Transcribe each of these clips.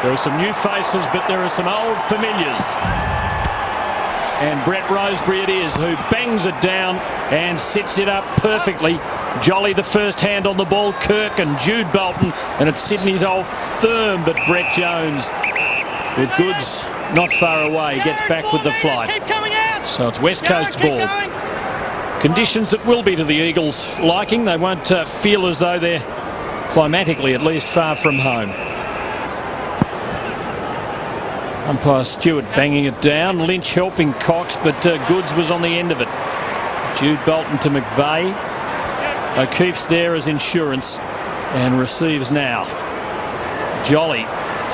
There are some new faces, but there are some old familiars. And Brett Roseberry it is who bangs it down and sets it up perfectly. Jolly the first hand on the ball, Kirk and Jude Bolton, and it's Sydney's old firm, but Brett Jones with Goods not far away gets back with the flight. So it's West Coast's ball. Conditions that will be to the Eagles' liking. They won't feel as though they're climatically at least far from home. Umpire Stewart banging it down. Lynch helping Cox, but Goods was on the end of it. Jude Bolton to McVeigh. O'Keefe's there as insurance and receives now. Jolly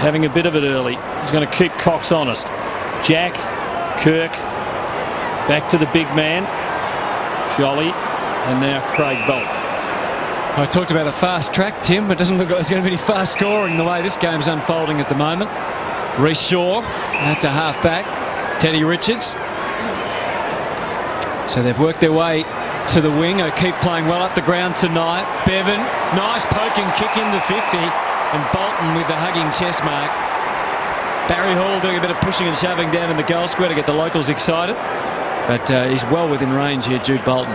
having a bit of it early. He's going to keep Cox honest. Jack, Kirk, back to the big man. Jolly, and now Craig Bolt. I talked about a fast track, Tim. It doesn't look like there's going to be any fast scoring the way this game's unfolding at the moment. Reece Shaw out to half back. Teddy Richards. So they've worked their way to the wing. O'Keefe playing well up the ground tonight. Bevan, nice poking kick in the 50. And Bolton with the hugging chest mark. Barry Hall doing a bit of pushing and shoving down in the goal square to get the locals excited. But he's well within range here, Jude Bolton.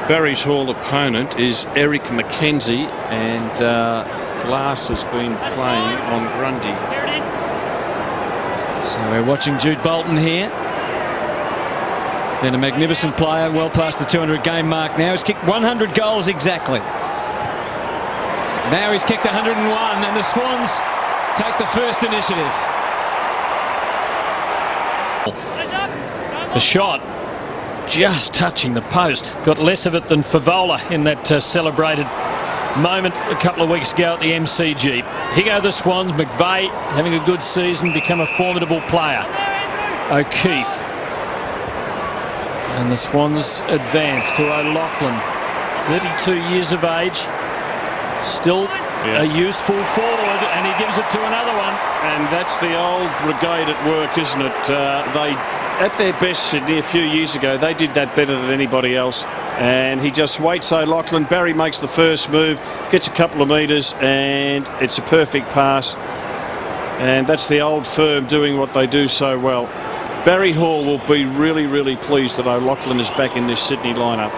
Barry's Hall opponent is Eric McKenzie, and Glass has been playing on Grundy. So we're watching Jude Bolton here. Been a magnificent player, well past the 200 game mark now. He's kicked 100 goals exactly. Now he's kicked 101, and the Swans take the first initiative. The shot just touching the post. Got less of it than Favola in that celebrated moment a couple of weeks ago at the MCG. Here go the Swans. McVeigh having a good season, become a formidable player. O'Keefe. And the Swans advance to O'Loughlin. 32 years of age. Still a useful forward, and he gives it to another one. And that's the old brigade at work, isn't it? They, at their best, Sydney, a few years ago, they did that better than anybody else. And he just waits O'Loughlin. Barry makes the first move, gets a couple of metres, and it's a perfect pass. And that's the old firm doing what they do so well. Barry Hall will be really, really pleased that O'Loughlin is back in this Sydney lineup.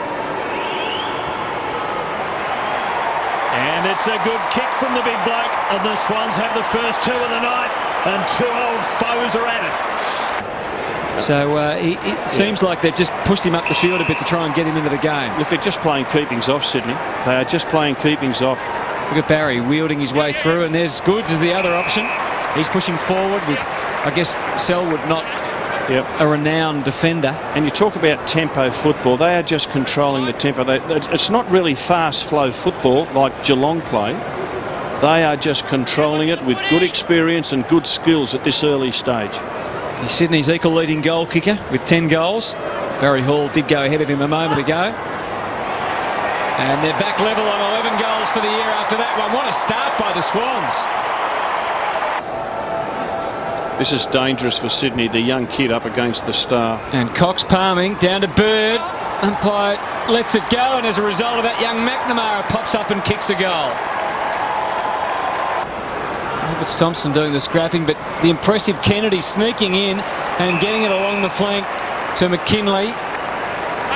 And it's a good kick from the big bloke, and the Swans have the first two of the night, and two old foes are at it. So it seems like they've just pushed him up the field a bit to try and get him into the game. Look, they're just playing keepings off, Sydney. They are just playing keepings off. Look at Barry wielding his way through, and there's Goods as the other option. He's pushing forward with, I guess, Selwood not a renowned defender. And you talk about tempo football. They are just controlling the tempo. It's not really fast flow football like Geelong play. They are just controlling it with good experience and good skills at this early stage. He's Sydney's equal leading goal kicker with 10 goals. Barry Hall did go ahead of him a moment ago. And they're back level on 11 goals for the year after that one. What a start by the Swans. This is dangerous for Sydney, the young kid up against the star. And Cox palming down to Bird. Umpire lets it go, and as a result of that, young McNamara pops up and kicks a goal. Roberts Thompson doing the scrapping, but the impressive Kennedy sneaking in and getting it along the flank to McKinley,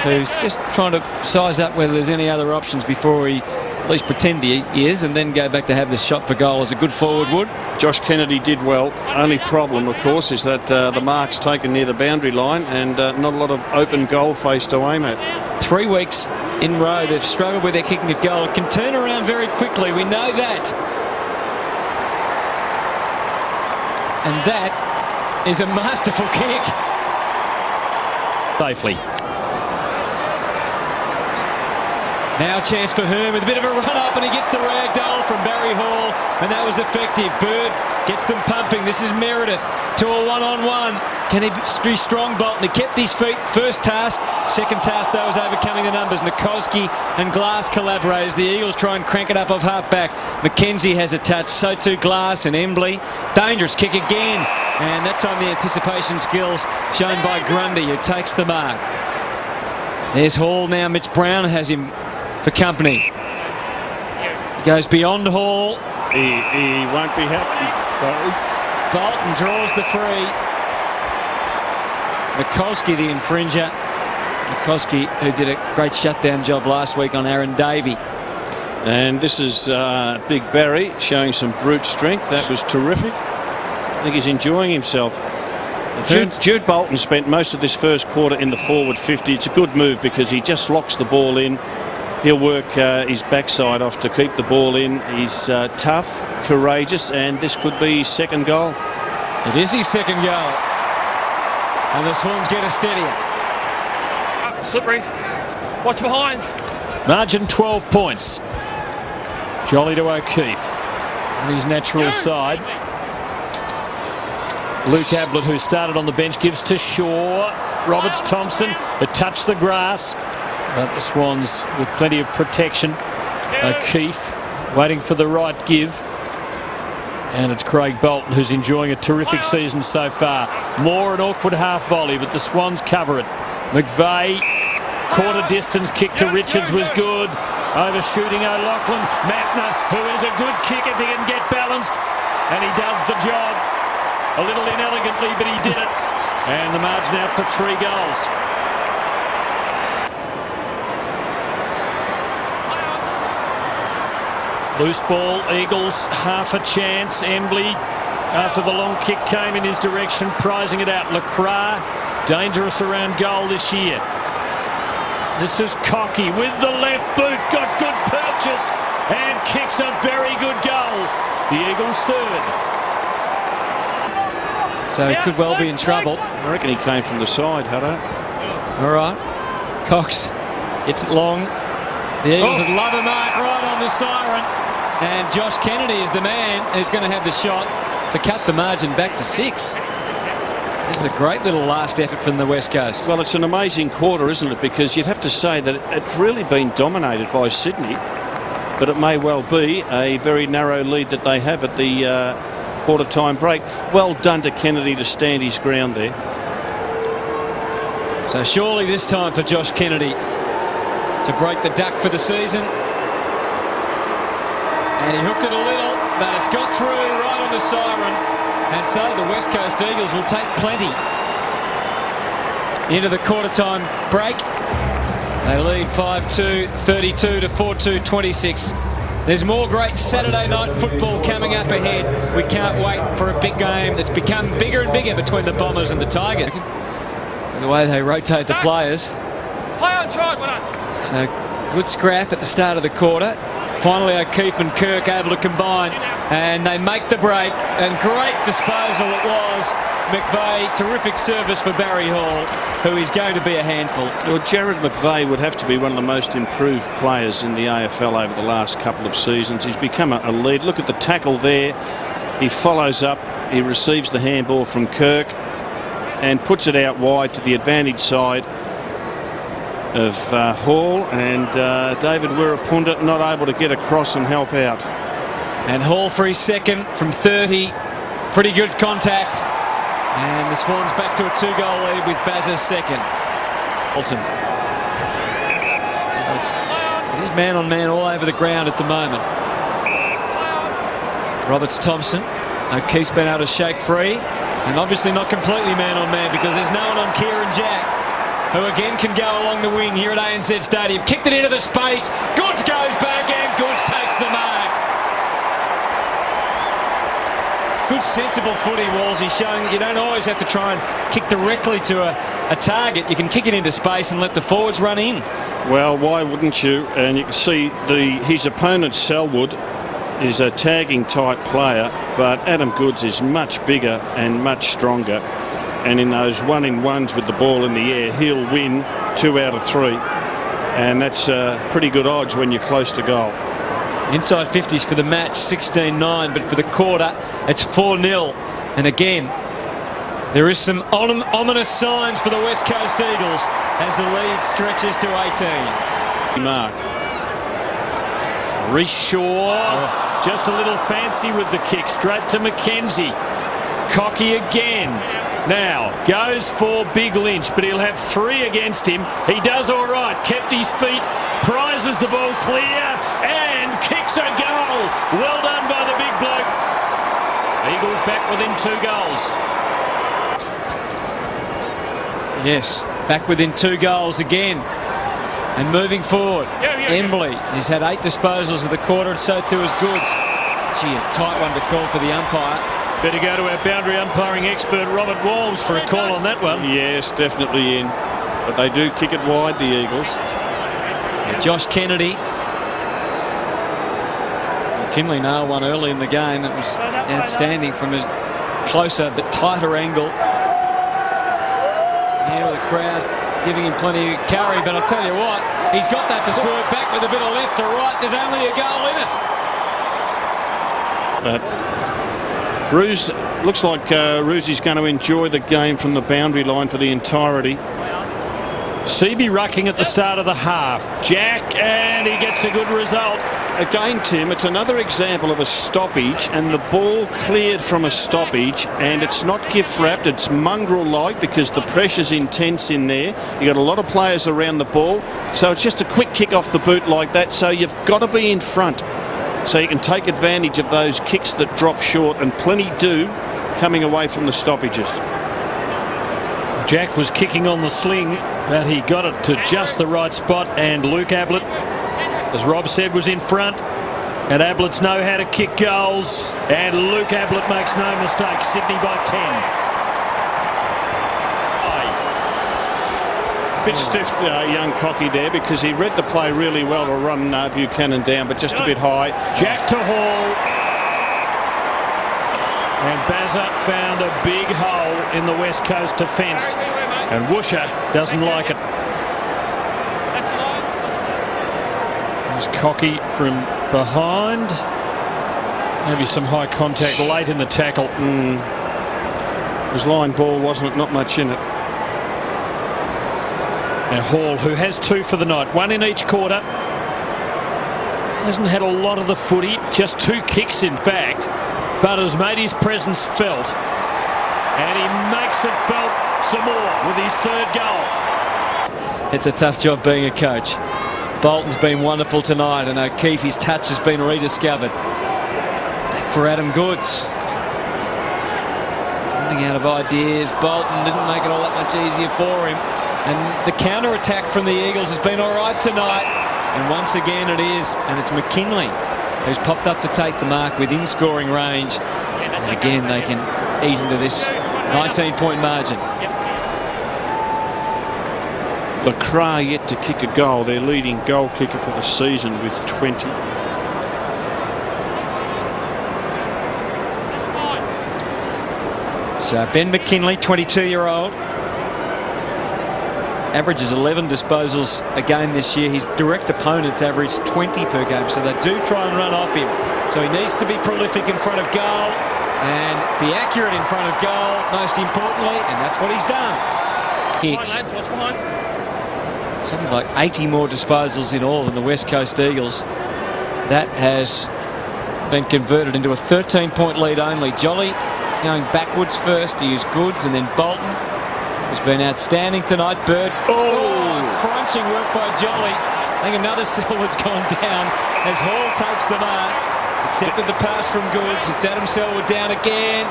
who's just trying to size up whether there's any other options before he at least pretend he is, and then go back to have this shot for goal as a good forward would. Josh Kennedy did well. Only problem, of course, is that the mark's taken near the boundary line and not a lot of open goal face to aim at. 3 weeks in a row they've struggled with their kicking at goal. It can turn around very quickly, we know that. And that is a masterful kick. Safely. Now a chance for Herm with a bit of a run-up, and he gets the ragdoll from Barry Hall, and that was effective. Bird gets them pumping. This is Meredith to a one-on-one. Can he be strong, Bolton? He kept his feet. First task. Second task, though, was overcoming the numbers. Nikolsky and Glass collaborate as the Eagles try and crank it up off half-back. McKenzie has a touch. So too Glass and Embley. Dangerous kick again. And that time the anticipation skills shown by Grundy, who takes the mark. There's Hall now. Mitch Brown has him for company. He goes beyond Hall, He won't be happy. Bolton draws the free. Mikulski, the infringer. Mikulski, who did a great shutdown job last week on Aaron Davey. And this is Big Barry showing some brute strength. That was terrific. I think he's enjoying himself. Jude Bolton spent most of this first quarter in the forward 50. It's a good move because he just locks the ball in. He'll work his backside off to keep the ball in. He's tough, courageous, and this could be his second goal. It is his second goal. And the Swans get a steadier. Slippery. Watch behind. Margin 12 points. Jolly to O'Keefe on his natural side. Luke Ablett, who started on the bench, gives to Shaw. Roberts Thompson, it touched the grass, but the Swans with plenty of protection. O'Keefe waiting for the right give. And it's Craig Bolton, who's enjoying a terrific season so far. More an awkward half volley, but the Swans cover it. McVeigh, quarter distance kick to Richards was good. Overshooting O'Loughlin. Matner, who is a good kick if he can get balanced. And he does the job. A little inelegantly, but he did it. And the margin out to 3 goals. Loose ball, Eagles, half a chance. Embley, after the long kick came in his direction, prizing it out. Lacroix, dangerous around goal this year. This is Cocky with the left boot, got good purchase, and kicks a very good goal. The Eagles third. So he could well be in trouble. I reckon he came from the side, Hutto. All right. Cox gets it long. The Eagles would love a mark right on the siren. And Josh Kennedy is the man who's going to have the shot to cut the margin back to 6. This is a great little last effort from the West Coast. Well, it's an amazing quarter, isn't it? Because you'd have to say that it's really been dominated by Sydney, but it may well be a very narrow lead that they have at the quarter-time break. Well done to Kennedy to stand his ground there. So surely this time for Josh Kennedy to break the duck for the season. And he hooked it a little, but it's got through right on the siren. And so the West Coast Eagles will take plenty into the quarter-time break. They lead 5-2, 32 to 4-2, 26. There's more great Saturday night football coming up ahead. We can't wait for a big game that's become bigger and bigger between the Bombers and the Tigers. The way they rotate the players. Play on charge, So good scrap at the start of the quarter. Finally O'Keefe and Kirk able to combine, and they make the break, and great disposal it was. McVeigh, terrific service for Barry Hall, who is going to be a handful. Well, Jared McVeigh would have to be one of the most improved players in the AFL over the last couple of seasons. He's become a lead. Look at the tackle there. He follows up, he receives the handball from Kirk and puts it out wide to the advantage side of Hall, and David Wirrapunda not able to get across and help out. And Hall for his second from 30. Pretty good contact. And the Swans back to a 2-goal lead with Bazza's second. Bolton. So it is man on man all over the ground at the moment. Roberts Thompson. O'Keefe's been able to shake free. And obviously not completely man on man because there's no one on Kieran Jack, who again can go along the wing here at ANZ Stadium. Kicked it into the space. Goods goes back and Goods takes the mark. Good sensible footy, Walsey, showing that you don't always have to try and kick directly to a target. You can kick it into space and let the forwards run in. Well, why wouldn't you? And you can see his opponent, Selwood, is a tagging type player, but Adam Goods is much bigger and much stronger. And in those 1-in-1s with the ball in the air, he'll win 2 out of 3. And that's pretty good odds when you're close to goal. Inside 50s for the match, 16-9, but for the quarter, it's 4-0. And again, there is some ominous signs for the West Coast Eagles as the lead stretches to 18. Mark. Reece Shaw, just a little fancy with the kick, straight to McKenzie. Cocky again. Now, goes for Big Lynch, but he'll have 3 against him. He does all right, kept his feet, prizes the ball clear, and kicks a goal. Well done by the Big within 2 goals. Yes, back within 2 goals again. And moving forward, Embley has had 8 disposals of the quarter, and so too has Goods. Gee, a tight one to call for the umpire. Better go to our boundary umpiring expert, Robert Walls, for a call on that one. Yes, definitely in. But they do kick it wide, the Eagles. So Josh Kennedy. Kinley nailed one early in the game that was outstanding from a closer but tighter angle. Here with the crowd giving him plenty of carry, but I'll tell you what, he's got that to swerve back with a bit of left to right. There's only a goal in it. But Roos, looks like Roosie's going to enjoy the game from the boundary line for the entirety. Seaby rucking at the start of the half. Jack, and he gets a good result. Again, Tim, it's another example of a stoppage, and the ball cleared from a stoppage, and it's not gift-wrapped, it's mongrel-like because the pressure's intense in there. You've got a lot of players around the ball, so it's just a quick kick off the boot like that, so you've got to be in front so you can take advantage of those kicks that drop short, and plenty do coming away from the stoppages. Jack was kicking on the sling, but he got it to just the right spot, and Luke Ablett, as Rob said, was in front. And Ablett's know how to kick goals, and Luke Ablett makes no mistake. Sydney by 10. Bit stiff, young Cocky there, because he read the play really well to run Buchanan down, but just a bit high. Jack to Hall. And Bazza found a big hole in the West Coast defence, and Woosha doesn't like it. There's Cocky from behind. Maybe some high contact late in the tackle. It was line ball, wasn't it? Not much in it. Now Hall, who has 2 for the night, 1 in each quarter. Hasn't had a lot of the footy, just 2 kicks in fact, but has made his presence felt. And he makes it felt some more with his 3rd goal. It's a tough job being a coach. Bolton's been wonderful tonight, and O'Keefe's touch has been rediscovered. Back for Adam Goods. Running out of ideas. Bolton didn't make it all that much easier for him. And the counter-attack from the Eagles has been all right tonight. And once again it is. And it's McKinley who's popped up to take the mark within scoring range. And again they can ease into this 19-point margin. Lacroix yet to kick a goal, their leading goal kicker for the season with 20. So Ben McKinley, 22-year-old, averages 11 disposals a game this year. His direct opponents average 20 per game, so they do try and run off him. So he needs to be prolific in front of goal and be accurate in front of goal, most importantly, and that's what he's done. Kicks. What's behind? Something like 80 more disposals in all than the West Coast Eagles. That has been converted into a 13-point lead only. Jolly going backwards first to use Goods, and then Bolton has been outstanding tonight. Bird, crunching work by Jolly. I think another Selwood's gone down as Hall takes the mark. Accepted the pass from Goods. It's Adam Selwood down again.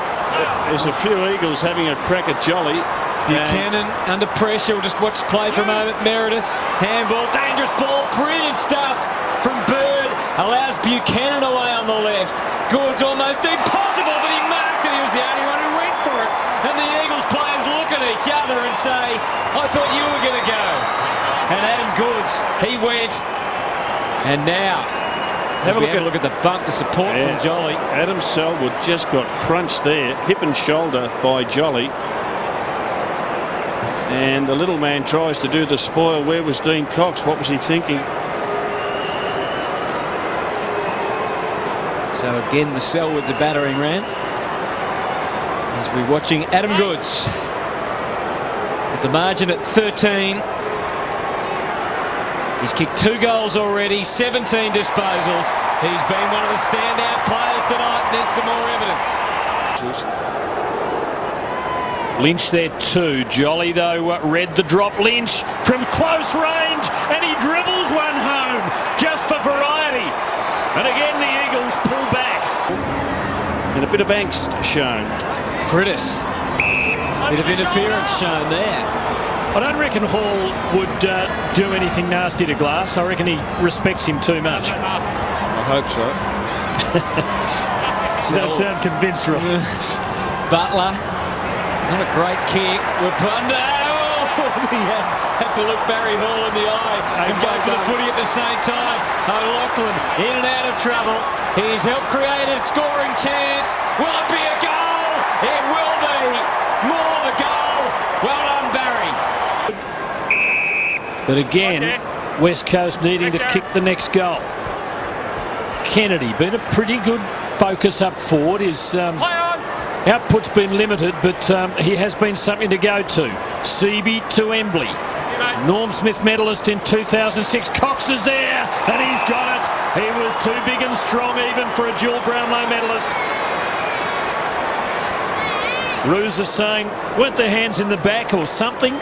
There's a few Eagles having a crack at Jolly. Buchanan under pressure. We'll just watch play for a moment. Meredith, handball, dangerous ball, brilliant stuff from Bird. Allows Buchanan away on the left. Goods almost impossible, but he marked it. He was the only one who went for it. And the Eagles players look at each other and say, I thought you were going to go. And Adam Goods, he went. And now, have a look at the bump, the support from Jolly. Adam Selwood just got crunched there, hip and shoulder by Jolly. And the little man tries to do the spoil. Where was Dean Cox? What was he thinking? So again, the Selwood's a battering ram. As we're watching Adam Goods at the margin at 13. He's kicked 2 goals already, 17 disposals. He's been one of the standout players tonight. There's some more evidence. Lynch there too. Jolly though read the drop. Lynch from close range, and he dribbles one home just for variety. And again the Eagles pull back. And a bit of angst shown. Pritis. Bit of interference shown there. I don't reckon Hall would do anything nasty to Glass. I reckon he respects him too much. I hope so. You don't sound convinced, Rob. Butler. Not a great kick. Wapunda. Oh, he had to look Barry Hall in the eye and go for the footy at the same time. O'Loughlin in and out of trouble. He's helped create a scoring chance. Will it be a goal? It will be. More the goal. Well done, Barry. But again, West Coast needing to kick the next goal. Kennedy been a pretty good focus up forward. His output's been limited, but he has been something to go to. Seaby to Embley. Norm Smith medalist in 2006. Cox is there, and he's got it. He was too big and strong even for a dual Brownlow medalist. Roos is saying, weren't the hands in the back or something?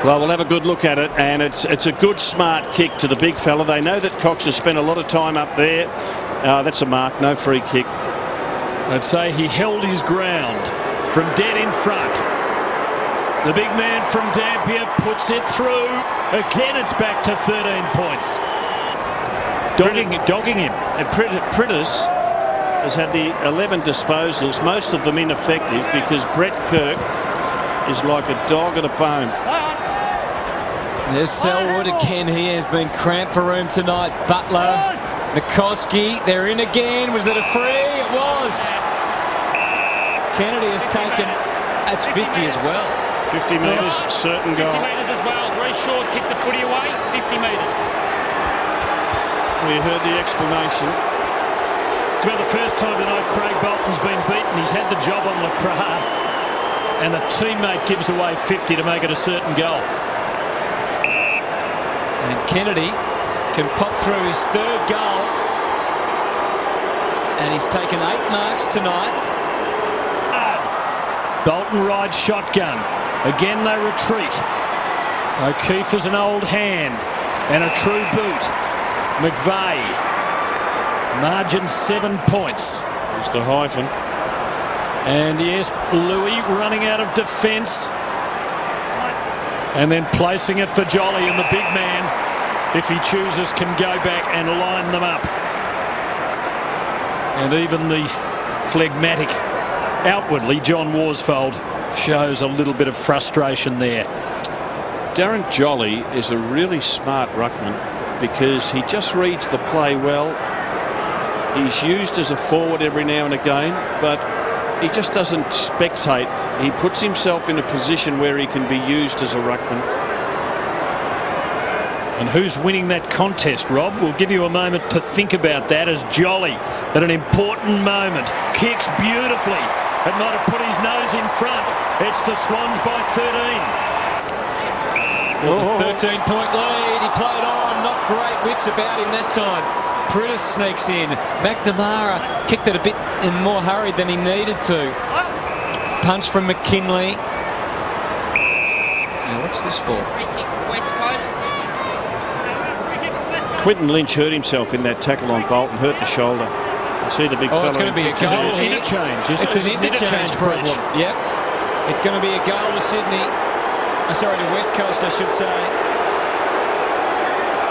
Well, we'll have a good look at it, and it's a good, smart kick to the big fella. They know that Cox has spent a lot of time up there. That's a mark, no free kick. I'd say he held his ground from dead in front. The big man from Dampier puts it through. Again, it's back to 13 points. Dogging him. And Pritis has had the 11 disposals, most of them ineffective, because Brett Kirk is like a dog at a bone. There's Selwood again. He has been cramped for room tonight. Butler, Nikoski, they're in again. Was it a free? It was. Kennedy has taken, that's 50 as well. 50 metres, certain 50 goal. metres as well. Very short, kick the footy away, 50 metres. We heard the explanation. It's about the first time tonight Craig Bolton's been beaten. He's had the job on Lacroix, and the teammate gives away 50 to make it a certain goal. And Kennedy can pop through his third goal, and he's taken 8 marks tonight. Bolton rides shotgun. Again they retreat. O'Keefe is an old hand and a true boot. McVeigh. Margin 7 points. Here's the hyphen. And yes, Louis running out of defence. And then placing it for Jolly, and the big man, if he chooses, can go back and line them up. And even the phlegmatic, outwardly, John Worsfold shows a little bit of frustration there. Darren Jolly is a really smart ruckman because he just reads the play well. He's used as a forward every now and again, but he just doesn't spectate. He puts himself in a position where he can be used as a ruckman. And who's winning that contest, Rob? We'll give you a moment to think about that, as Jolly, at an important moment, kicks beautifully. It might have put his nose in front. It's the Swans by 13. Well, 13-point lead. He played on. Not great wits about him that time. Pritis sneaks in. McNamara kicked it a bit in more hurry than he needed to. Punch from McKinley. Now what's this for? Free kick to West Coast. Quinton Lynch hurt himself in that tackle on Bolton, hurt the shoulder. You see the big fella. It's going to be a goal. Interchange. It's an interchange problem. Yep. It's going to be a goal to Sydney. Sorry, to West Coast, I should say.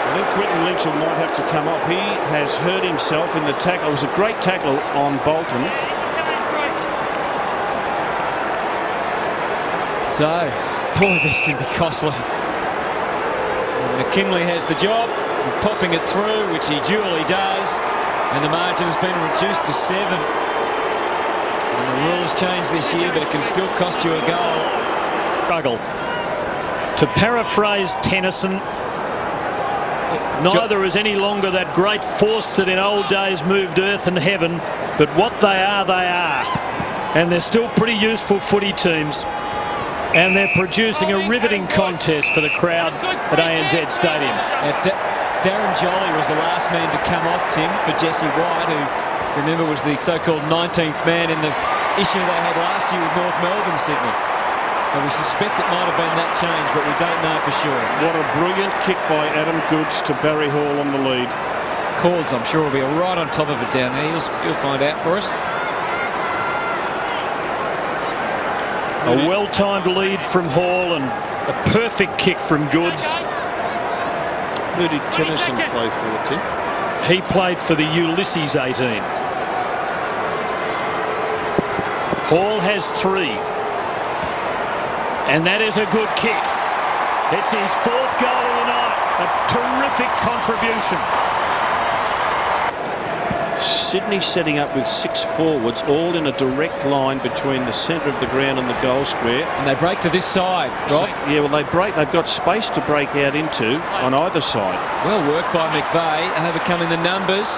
I think Quinton Lynch might have to come off. He has hurt himself in the tackle. It was a great tackle on Bolton. So, boy, this can be costly. And McKinley has the job of popping it through, which he duly does. And the margin has been reduced to 7. And the rule has changed this year, but it can still cost you a goal. Struggle. To paraphrase Tennyson, neither is any longer that great force that in old days moved earth and heaven, but what they are, they are. And they're still pretty useful footy teams. And they're producing a riveting contest for the crowd at ANZ Stadium. Darren Jolly was the last man to come off, Tim, for Jesse White, who, remember, was the so-called 19th man in the issue they had last year with North Melbourne, Sydney. So we suspect it might have been that change, but we don't know for sure. What a brilliant kick by Adam Goods to Barry Hall on the lead. Cords, I'm sure, will be right on top of it down there. He'll find out for us. A well-timed lead from Hall and a perfect kick from Goods. Who did Tennyson play for, Tim? He played for the Ulysses 18. Hall has 3. And that is a good kick. It's his 4th goal of the night. A terrific contribution. Sydney setting up with 6 forwards, all in a direct line between the centre of the ground and the goal square. And they break to this side, right? Yeah, well, they've got space to break out into on either side. Well worked by McVeigh, overcoming the numbers.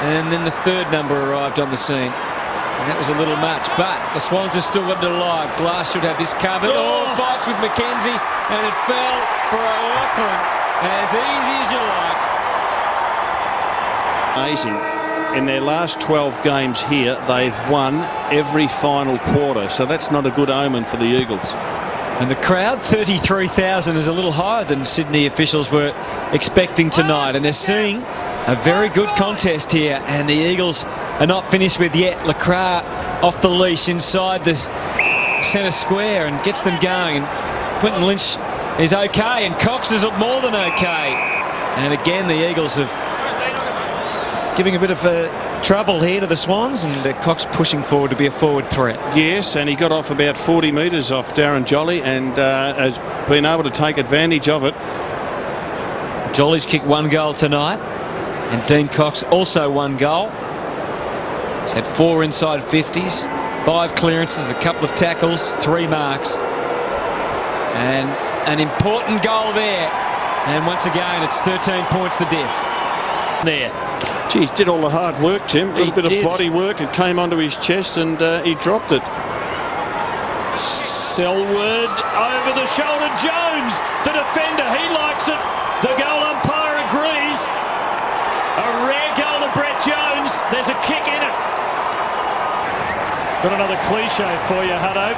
And then the 3rd number arrived on the scene. And that was a little much, but the Swans have still got it alive. Glass should have this covered. Oh, fights with McKenzie, and it fell for O'Loughlin. As easy as you like. Amazing. In their last 12 games here, they've won every final quarter, so that's not a good omen for the Eagles. And the crowd, 33,000, is a little higher than Sydney officials were expecting tonight. And they're seeing a very good contest here. And the Eagles are not finished with yet. Lacroix off the leash inside the centre square and gets them going. And Quinton Lynch is okay. And Cox is more than okay. And again, the Eagles have giving a bit of trouble here to the Swans, and Cox pushing forward to be a forward threat. Yes, and he got off about 40 metres off Darren Jolly and has been able to take advantage of it. Jolly's kicked 1 goal tonight, and Dean Cox also 1 goal. He's had 4 inside 50s, 5 clearances, a couple of tackles, 3 marks. And an important goal there. And once again, it's 13 points to diff. There. Geez, did all the hard work, Tim. A little bit did. of body work. It came onto his chest and he dropped it. Selwood over the shoulder. Jones, the defender, he likes it. The goal umpire agrees. A rare goal to Brett Jones. There's a kick in it. Got another cliche for you, Hutto.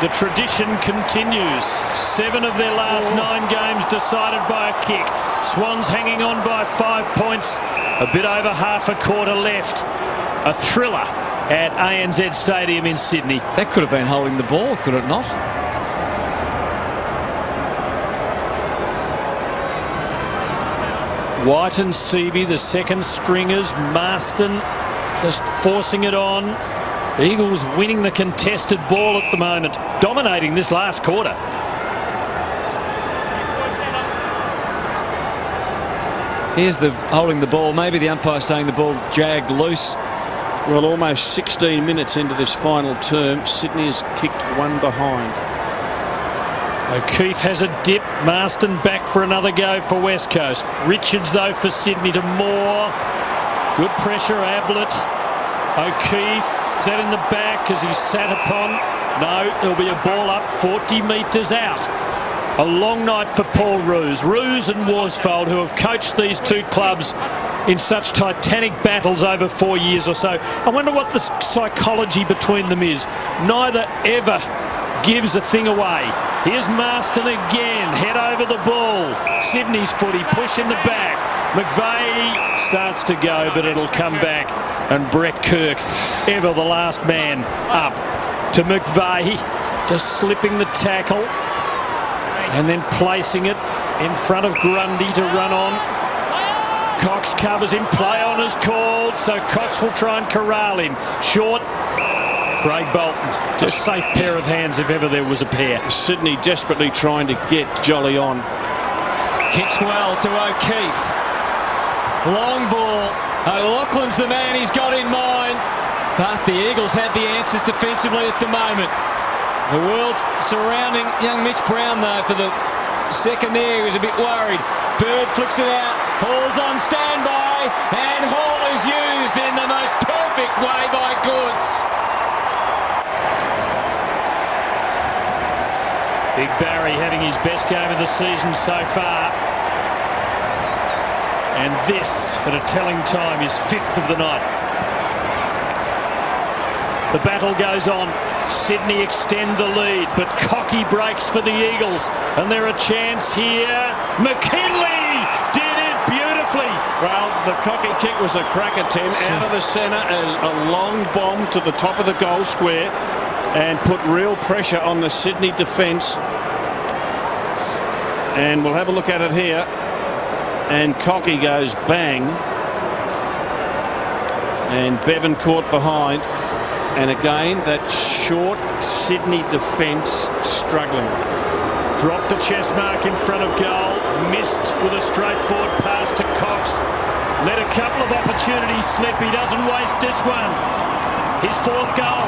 The tradition continues. 7 of their last 9 games decided by a kick. Swans hanging on by 5 points. A bit over half a quarter left. A thriller at ANZ Stadium in Sydney. That could have been holding the ball, could it not? White and Seaby, the second stringers. Marston just forcing it on. Eagles winning the contested ball at the moment, dominating this last quarter. Here's the holding the ball. Maybe the umpire saying the ball dragged loose. Well, almost 16 minutes into this final term, Sydney has kicked 1 behind. O'Keefe has a dip. Marston back for another go for West Coast. Richards, though, for Sydney to Moore. Good pressure, Ablett. O'Keefe, is that in the back as he's sat upon? No, there'll be a ball up 40 metres out. A long night for Paul Roos. Roos and Worsfold, who have coached these 2 clubs in such titanic battles over 4 years or so. I wonder what the psychology between them is. Neither ever gives a thing away. Here's Marston again, head over the ball. Sydney's footy, push in the back. McVeigh starts to go, but it'll come back. And Brett Kirk, ever the last man up to McVeigh, just slipping the tackle and then placing it in front of Grundy to run on. Cox covers him, play on is called, so Cox will try and corral him. Short, Craig Bolton, just a safe pair of hands if ever there was a pair. Sydney desperately trying to get Jolly on. Kicks well to O'Keefe. Long ball. O'Loughlin's the man he's got in mind. But the Eagles had the answers defensively at the moment. The world surrounding young Mitch Brown, though, for the second there. He was a bit worried. Bird flicks it out. Hall's on standby. And Hall is used in the most perfect way by Goods. Big Barry having his best game of the season so far. And this, at a telling time, is 5th of the night. The battle goes on. Sydney extend the lead, but Cocky breaks for the Eagles. And they're a chance here. McKinley did it beautifully. Well, the Cocky kick was a cracker, Tim. Out of the centre as a long bomb to the top of the goal square. and put real pressure on the Sydney defence. And we'll have a look at it here. And Cocky goes bang. And Bevan caught behind. And again, that short Sydney defence struggling. Dropped the chest mark in front of goal. Missed with a straightforward pass to Cox. Let a couple of opportunities slip. He doesn't waste this one. His fourth goal.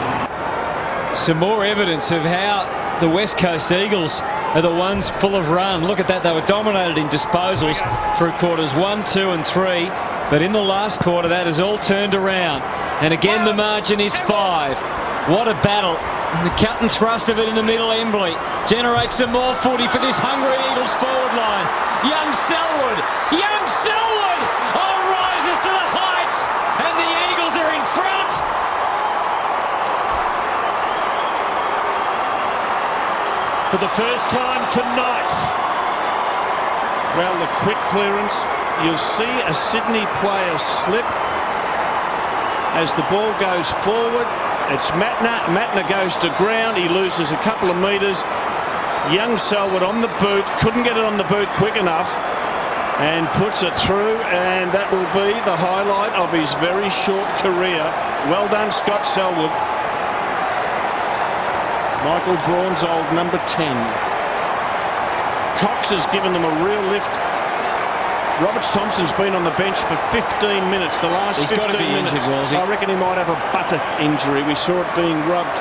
Some more evidence of how the West Coast Eagles are the ones full of run. Look at that. They were dominated in disposals through quarters 1, 2 and 3. But in the last quarter, that has all turned around. And again, the margin is 5. What a battle. And the cut and thrust of it in the middle, Embley generates some more footy for this hungry Eagles forward line. Young Selwood. Oh, rises to the heights. And the Eagles are in front. For the first time tonight. Well, the quick clearance. You'll see a Sydney player slip as the ball goes forward. It's Matner. Matner goes to ground. He loses a couple of metres. Young Selwood on the boot. Couldn't get it on the boot quick enough and puts it through. And that will be the highlight of his very short career. Well done, Scott Selwood. Michael Braun's old number 10. Cox has given them a real lift. Roberts Thompson's been on the bench for 15 minutes. The last 15 minutes. He's got to be injured, Wolsey. I reckon he might have a buttock injury. We saw it being rubbed.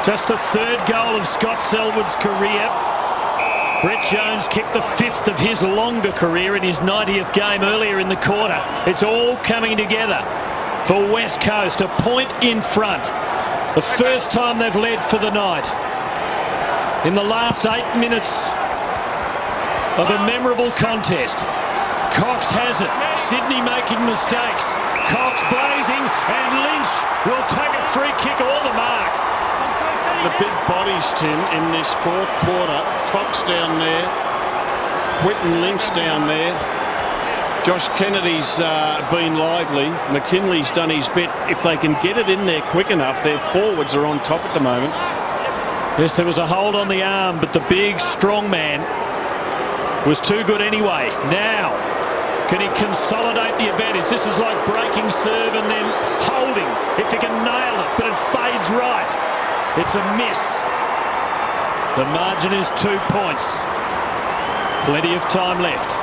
Just the third goal of Scott Selwood's career. Brett Jones kicked the 5th of his longer career in his 90th game earlier in the quarter. It's all coming together for West Coast. A point in front. The first time they've led for the night. In the last 8 minutes of a memorable contest. Cox has it. Sydney making mistakes. Cox blazing, and Lynch will take a free kick or the mark. The big bodies, Tim, in this fourth quarter. Cox down there. Quinton Lynch down there. Josh Kennedy's been lively. McKinley's done his bit. If they can get it in there quick enough, their forwards are on top at the moment. Yes, there was a hold on the arm, but the big, strong man was too good anyway. Now, can he consolidate the advantage? This is like breaking serve and then holding, if he can nail it, but it fades right. It's a miss. The margin is 2 points. Plenty of time left.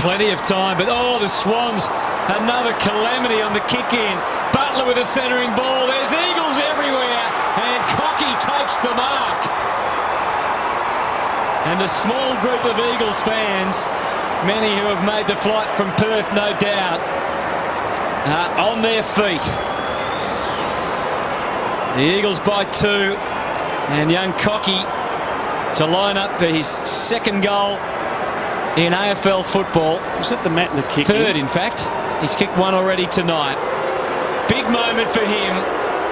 Plenty of time, but oh, the Swans, another calamity on the kick in. Butler with a centering ball. There's Eagles everywhere, and Cocky takes the mark. And the small group of Eagles fans, many who have made the flight from Perth, no doubt, are on their feet. The Eagles by 2, and young Cocky to line up for his second goal in AFL football. Was that the Matner kick? Third, in fact. He's kicked one already tonight. Big moment for him.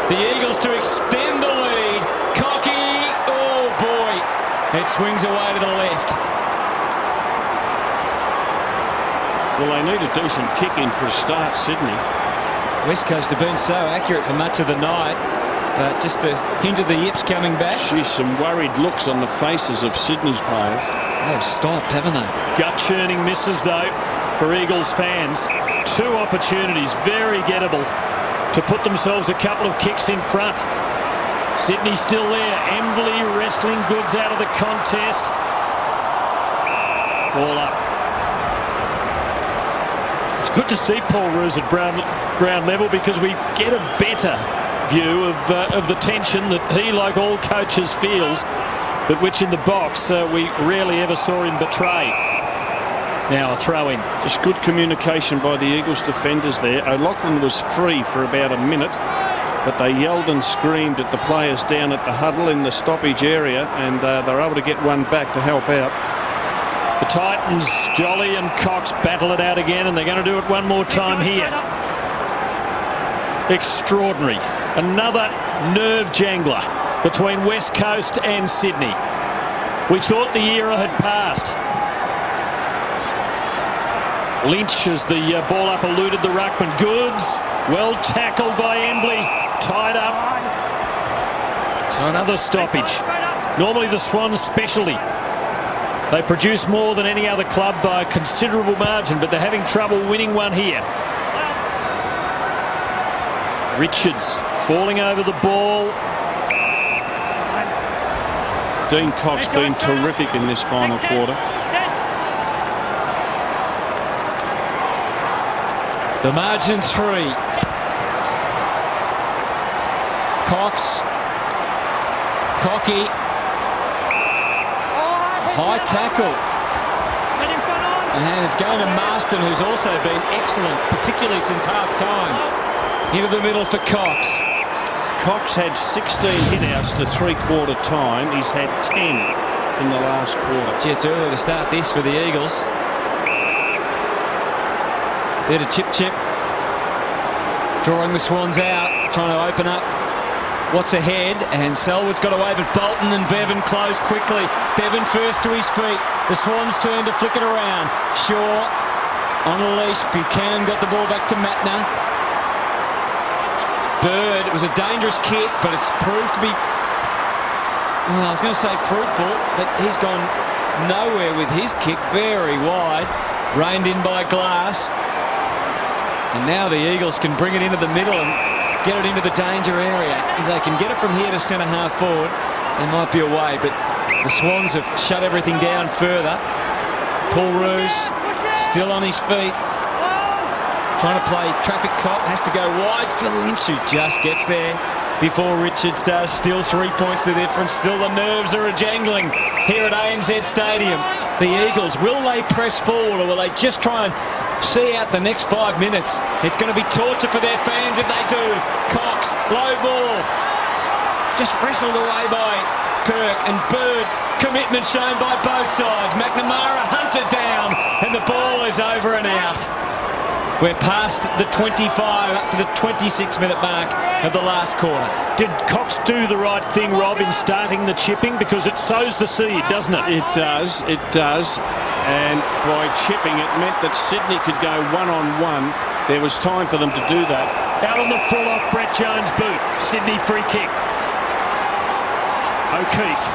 The Eagles to extend the lead. Cocky, oh boy. It swings away to the left. Well, they need a decent kick in for a start, Sydney. West Coast have been so accurate for much of the night, but just a hint of the yips coming back. Geez, some worried looks on the faces of Sydney's players. They've stopped, haven't they? Gut-churning misses, though, for Eagles fans. 2 opportunities, very gettable, to put themselves a couple of kicks in front. Sydney still there. Embley wrestling goods out of the contest. Ball up. It's good to see Paul Roos at ground level, because we get a better view of the tension that he, like all coaches, feels, but which in the box we rarely ever saw him betray. Now a throw in. Just good communication by the Eagles defenders there. O'Loughlin was free for about a minute, but they yelled and screamed at the players down at the huddle in the stoppage area, and they're able to get one back to help out. The Titans, Jolly and Cox, battle it out again, and they're going to do it one more time here. Extraordinary. Another nerve jangler between West Coast and Sydney. We thought the era had passed. Lynch as the ball up eluded the ruckman. Goods, well tackled by Embley, tied up. So another stoppage. Normally the Swans' specialty. They produce more than any other club by a considerable margin, but they're having trouble winning one here. Richards falling over the ball. Dean Cox been terrific in this final quarter. The margin 3. Cox. Cocky. High tackle. And it's going to Marston, who's also been excellent, particularly since half-time. Into the middle for Cox. Cox had 16 hit-outs to three-quarter time. He's had 10 in the last quarter. Gee, it's early to start this for the Eagles. Bit of chip. Drawing the Swans out, trying to open up what's ahead, and Selwood's got away, but Bolton and Bevan close quickly. Bevan first to his feet. The Swans turn to flick it around. Shaw on a leash. Buchanan got the ball back to Matner. Bird, it was a dangerous kick, but it's proved to be, well, I was going to say fruitful, but he's gone nowhere with his kick, very wide, reined in by Glass. And now the Eagles can bring it into the middle and get it into the danger area. If they can get it from here to centre half forward, they might be away, but the Swans have shut everything down further. Paul Roos still on his feet, trying to play traffic cop, has to go wide for Lynch, who just gets there before Richards does. Still 3 points the difference. Still the nerves are a-jangling here at ANZ Stadium. The Eagles, will they press forward, or will they just try and see out the next 5 minutes? It's going to be torture for their fans if they do. Cox, low ball, just wrestled away by Kirk, and Bird, commitment shown by both sides. McNamara hunted down, and the ball is over and out. We're past the 25, up to the 26-minute mark of the last quarter. Did Cox do the right thing, Rob, in starting the chipping? Because it sows the seed, doesn't it? It does. And by chipping, it meant that Sydney could go one-on-one. There was time for them to do that. Out on the full off Brett Jones' boot. Sydney free kick. O'Keefe.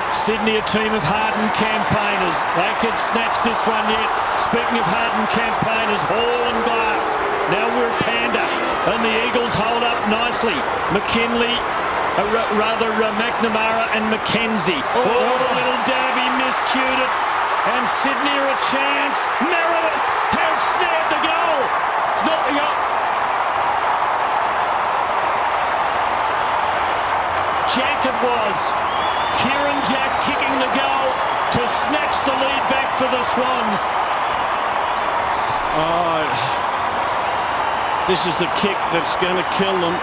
Sydney, a team of hardened campaigners. They could snatch this one yet. Speaking of hardened campaigners, Hall and Glass. Now we're at Panda. And the Eagles hold up nicely. McKinley, McNamara and McKenzie. Oh, little Davey miscued it. And Sydney are a chance. Meredith has snared the goal. It's not the goal. Jack it was. Kieran Jack kicking the goal to snatch the lead back for the Swans. Oh, this is the kick that's going to kill them.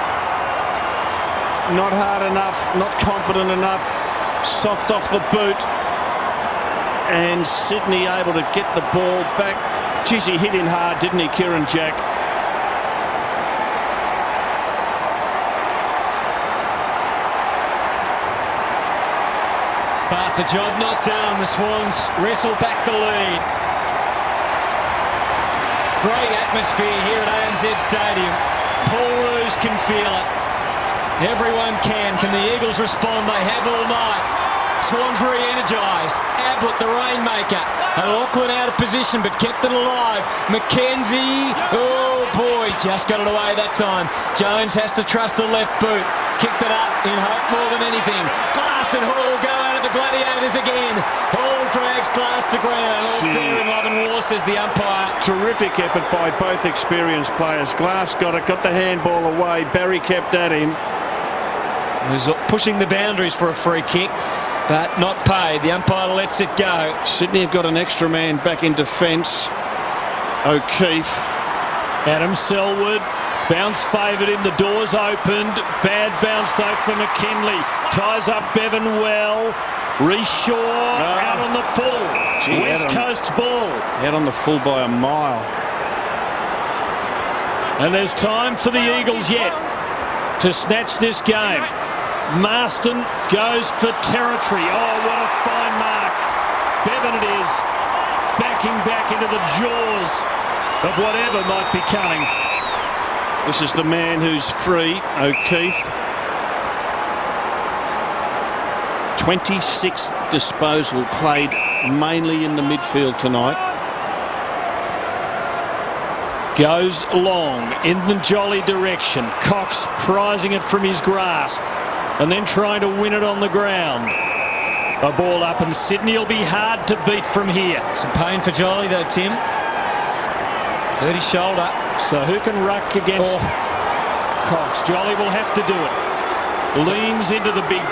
Not hard enough, not confident enough, soft off the boot. And Sydney able to get the ball back. Geez, he hit in hard, didn't he, Kieran Jack? But the job not done. The Swans wrestle back the lead. Great atmosphere here at ANZ Stadium. Paul Roos can feel it. Everyone can. Can the Eagles respond? They have all night. Swans re-energised. Ablett, the rainmaker. Lachlan out of position, but kept it alive. McKenzie, oh boy, just got it away that time. Jones has to trust the left boot. Kicked it up in hope more than anything. Glass and Hall go out of the Gladiators again. Hall drags Glass to ground. All fair in love and war, says the umpire. Terrific effort by both experienced players. Glass got it, got the handball away. Barry kept at him. He was pushing the boundaries for a free kick, but not paid. The umpire lets it go. Sydney have got an extra man back in defence. O'Keefe. Adam Selwood. Bounce favoured him. The door's opened. Bad bounce though for McKinley. Ties up Bevan well. Reece Shaw out on the full. West Coast ball. Out on the full by a mile. And there's time for the Eagles yet to snatch this game. Marston goes for territory. Oh, what a fine mark. Bevan it is. backing back into the jaws of whatever might be coming. This is the man who's free, O'Keefe. 26th disposal, played mainly in the midfield tonight. Goes long in the Jolly direction. Cox prizing it from his grasp and then trying to win it on the ground. A ball up, and Sydney will be hard to beat from here. Some pain for Jolly though, Tim. Hurt his shoulder. So who can ruck against Cox? Jolly will have to do it. Leans into the big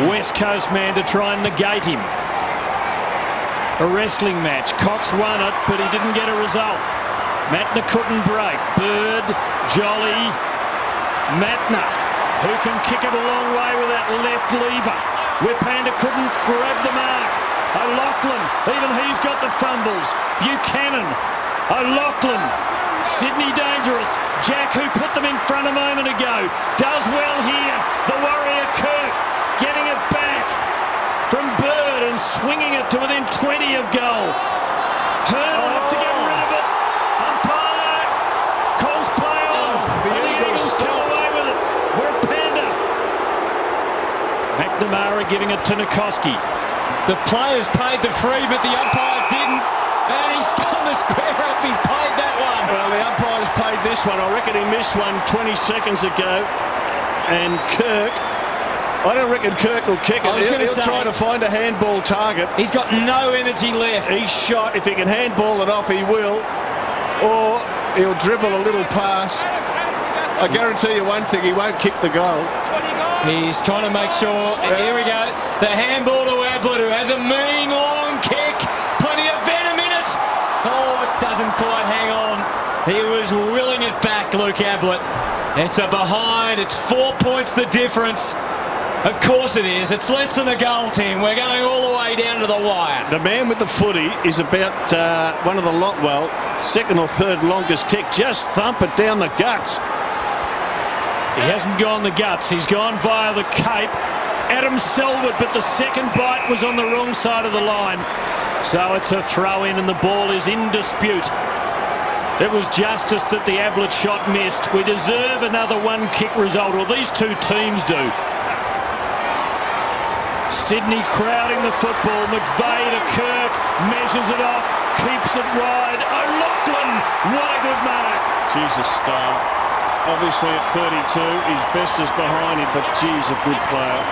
West Coast man to try and negate him. A wrestling match. Cox won it, but he didn't get a result. Matner couldn't break. Bird, Jolly, Matner, who can kick it a long way with that left lever. Whipander couldn't grab the mark. O'Loughlin, even he's got the fumbles. Buchanan, O'Loughlin, Sydney dangerous. Jack, who put them in front a moment ago, does well here. The Warrior Kirk getting it back from Bird and swinging it to within 20 of goal. Hearn will have to get rid of it. Umpire calls play on. The Eagles still away with it. Whipander. McNamara giving it to Nikoski. The players paid the free, but the umpire didn't. And he's gone to square up. He's paid that one. Well, the umpire's paid this one. I reckon he missed one 20 seconds ago. And Kirk, I don't reckon Kirk will kick it. He'll try to find a handball target. He's got no energy left. He's shot. If he can handball it off, he will. Or he'll dribble a little pass. I guarantee you one thing, he won't kick the goal. He's trying to make sure. Here we go. The handball to Ablett, who has a mean long kick. Plenty of venom in it. Oh, it doesn't quite hang on. He was willing it back, Luke Ablett. It's a behind. It's 4 points the difference. Of course it is. It's less than a goal, Tim. We're going all the way down to the wire. The man with the footy is about one of the second or third longest kick. Just thump it down the guts. He hasn't gone the guts. He's gone via the cape. Adam Selwood, but the second bite was on the wrong side of the line. So it's a throw in and the ball is in dispute. It was justice that the Ablett shot missed. We deserve another one kick result, or these two teams do. Sydney crowding the football. McVeigh to Kirk, measures it off, keeps it wide. O'Loughlin, what a good mark. Jesus, Star. Obviously at 32, his best is behind him, but geez, a good player.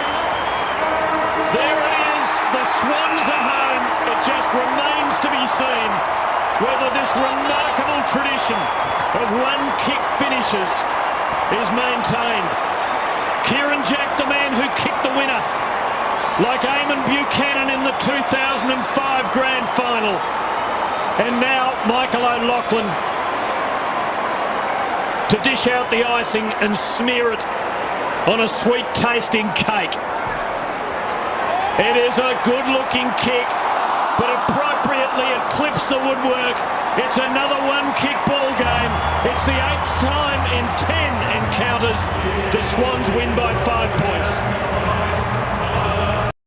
There it is. The Swans are home. It just remains to be seen whether this remarkable tradition of one-kick finishes is maintained. Kieran Jack, the man who kicked the winner, like Eamon Buchanan in the 2005 Grand Final. And now Michael O'Loughlin to dish out the icing and smear it on a sweet tasting cake. It is a good looking kick, but appropriately it clips the woodwork. It's another one kick ball game. It's the 8th time in 10 encounters the Swans win by 5 points.